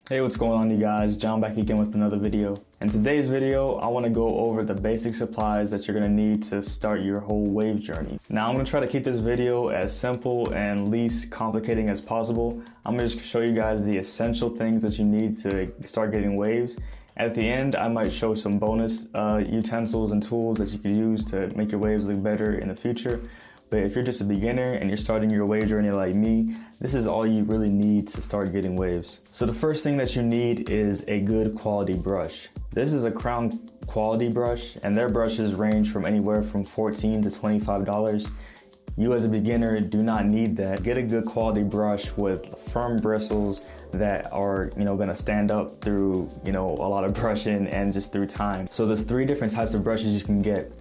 Hey, what's going on, you guys? John back again with another video. In today's video, I want to go over the basic supplies that you're going to need to start your whole wave journey. Now, I'm going to try to keep this video as simple and least complicating as possible. I'm going to just show you guys the essential things that you need to start getting waves. At the end, I might show some bonus utensils and tools that you can use to make your waves look better in the future. But if you're just a beginner and you're starting your wave journey like me, this is all you really need to start getting waves. So the first thing that you need is a good quality brush. This is a Crown quality brush, and their brushes range from anywhere from $14 to $25. You as a beginner do not need that. Get a good quality brush with firm bristles that are, gonna stand up through, a lot of brushing and just through time. So there's 3 different types of brushes you can get.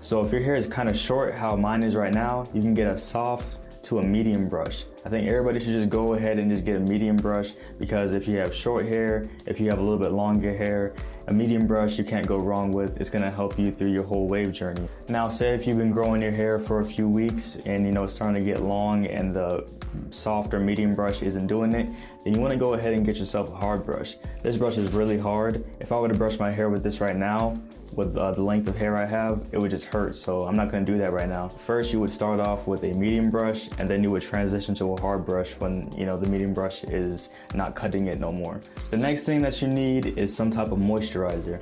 So if your hair is kind of short, how mine is right now, you can get a soft to a medium brush. I think everybody should just go ahead and just get a medium brush, because if you have short hair, if you have a little bit longer hair, a medium brush you can't go wrong with. It's gonna help you through your whole wave journey. Now, say if you've been growing your hair for a few weeks and it's starting to get long and the soft or medium brush isn't doing it, then you want to go ahead and get yourself a hard brush. This brush is really hard. If I were to brush my hair with this right now, with the length of hair I have, it would just hurt, so I'm not going to do that right now. First, you would start off with a medium brush, and then you would transition to a hard brush when the medium brush is not cutting it no more. The next thing that you need is some type of moisturizer.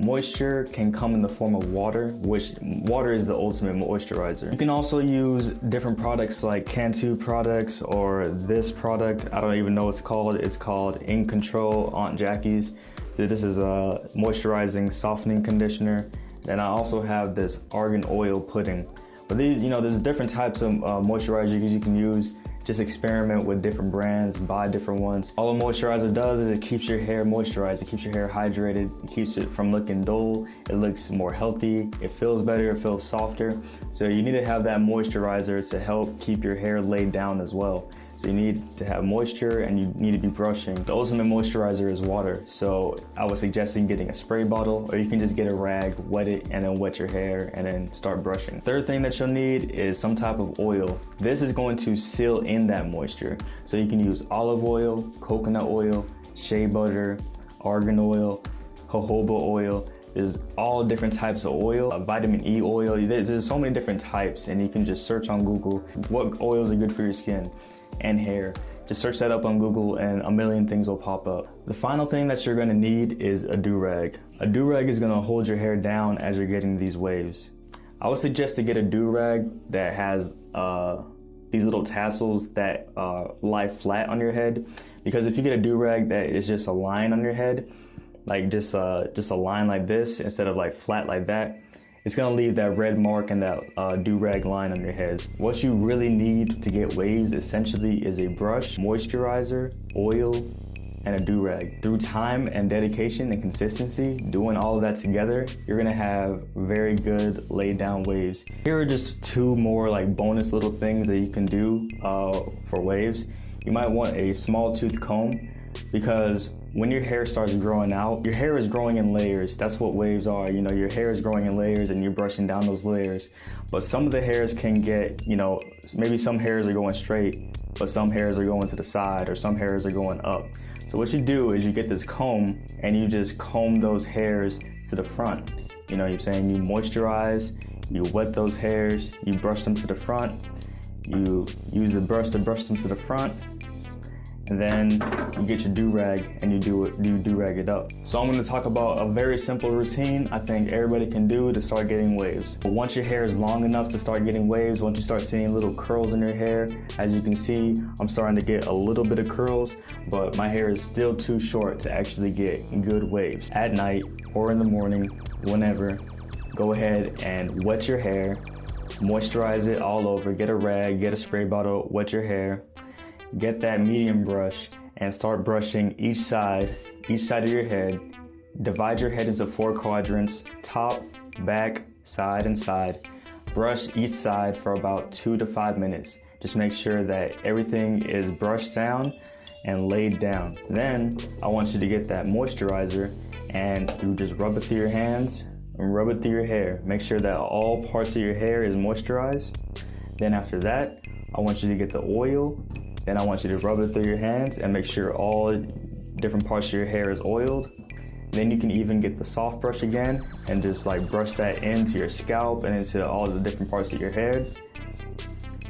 Moisture can come in the form of water, which water is the ultimate moisturizer. You can also use different products like Cantu products or this product. I don't even know what it's called. It's called In Control Aunt Jackie's. So this is a moisturizing softening conditioner. Then I also have this argan oil pudding. But these, there's different types of moisturizers you can use. Just experiment with different brands, buy different ones. All a moisturizer does is it keeps your hair moisturized, it keeps your hair hydrated, it keeps it from looking dull, it looks more healthy, it feels better, it feels softer. So you need to have that moisturizer to help keep your hair laid down as well. So you need to have moisture and you need to be brushing. The ultimate moisturizer is water. So I would suggest getting a spray bottle, or you can just get a rag, wet it, and then wet your hair and then start brushing. Third thing that you'll need is some type of oil. This is going to seal in that moisture. So you can use olive oil, coconut oil, shea butter, argan oil, jojoba oil. There's all different types of oil, vitamin E oil. There's so many different types, and you can just search on Google what oils are good for your skin and hair. Just search that up on Google and a million things will pop up. The final thing that you're gonna need is a do-rag. A do-rag is gonna hold your hair down as you're getting these waves. I would suggest to get a do-rag that has these little tassels that lie flat on your head, because if you get a do-rag that is just a line on your head, like just a line like this instead of like flat like that, it's gonna leave that red mark and that do-rag line on your head. What you really need to get waves essentially is a brush, moisturizer, oil, and a do-rag. Through time and dedication and consistency, doing all of that together, you're gonna have very good laid down waves. Here are just 2 more like bonus little things that you can do for waves. You might want a small tooth comb, because when your hair starts growing out, your hair is growing in layers. That's what waves are. Your hair is growing in layers and you're brushing down those layers. But some of the hairs can get, maybe some hairs are going straight, but some hairs are going to the side, or some hairs are going up. So what you do is you get this comb and you just comb those hairs to the front. You moisturize, you wet those hairs, you brush them to the front, you use the brush to brush them to the front, and then you get your do-rag and you do-rag it up. So I'm gonna talk about a very simple routine I think everybody can do to start getting waves. But once your hair is long enough to start getting waves, once you start seeing little curls in your hair, as you can see, I'm starting to get a little bit of curls, but my hair is still too short to actually get good waves. At night or in the morning, whenever, go ahead and wet your hair, moisturize it all over, get a rag, get a spray bottle, wet your hair, get that medium brush and start brushing each side of your head. Divide your head into 4 quadrants, top, back, side, and side. Brush each side for about 2 to 5 minutes. Just make sure that everything is brushed down and laid down. Then I want you to get that moisturizer and you just rub it through your hands and rub it through your hair. Make sure that all parts of your hair is moisturized. Then after that, I want you to get the oil. Then I want you to rub it through your hands and make sure all different parts of your hair is oiled. Then you can even get the soft brush again and just like brush that into your scalp and into all the different parts of your hair.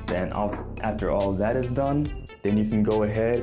Then after all of that is done, then you can go ahead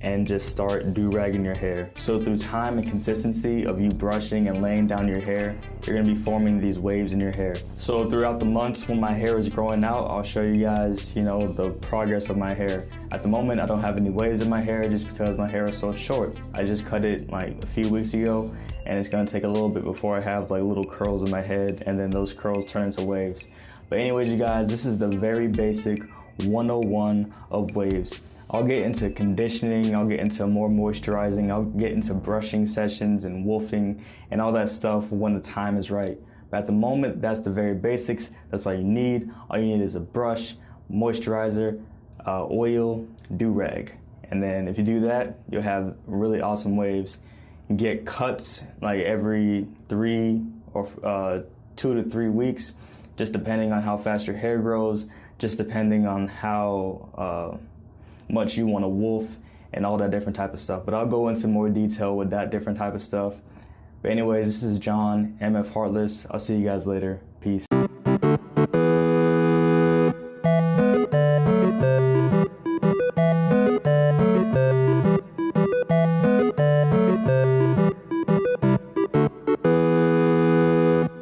and just start do-ragging your hair. So through time and consistency of you brushing and laying down your hair, you're gonna be forming these waves in your hair. So throughout the months when my hair is growing out, I'll show you guys, the progress of my hair. At the moment, I don't have any waves in my hair just because my hair is so short. I just cut it like a few weeks ago, and it's gonna take a little bit before I have like little curls in my head, and then those curls turn into waves. But anyways, you guys, this is the very basic 101 of waves. I'll get into conditioning, I'll get into more moisturizing, I'll get into brushing sessions and wolfing and all that stuff when the time is right. But at the moment, that's the very basics. That's all you need. All you need is a brush, moisturizer, oil, do-rag. And then if you do that, you'll have really awesome waves. You get cuts like every 2 to 3 weeks, just depending on how fast your hair grows, just depending on how much you want to wolf and all that different type of stuff. But I'll go into more detail with that different type of stuff. But anyways, this is John, MF Heartless. I'll see you guys later. Peace.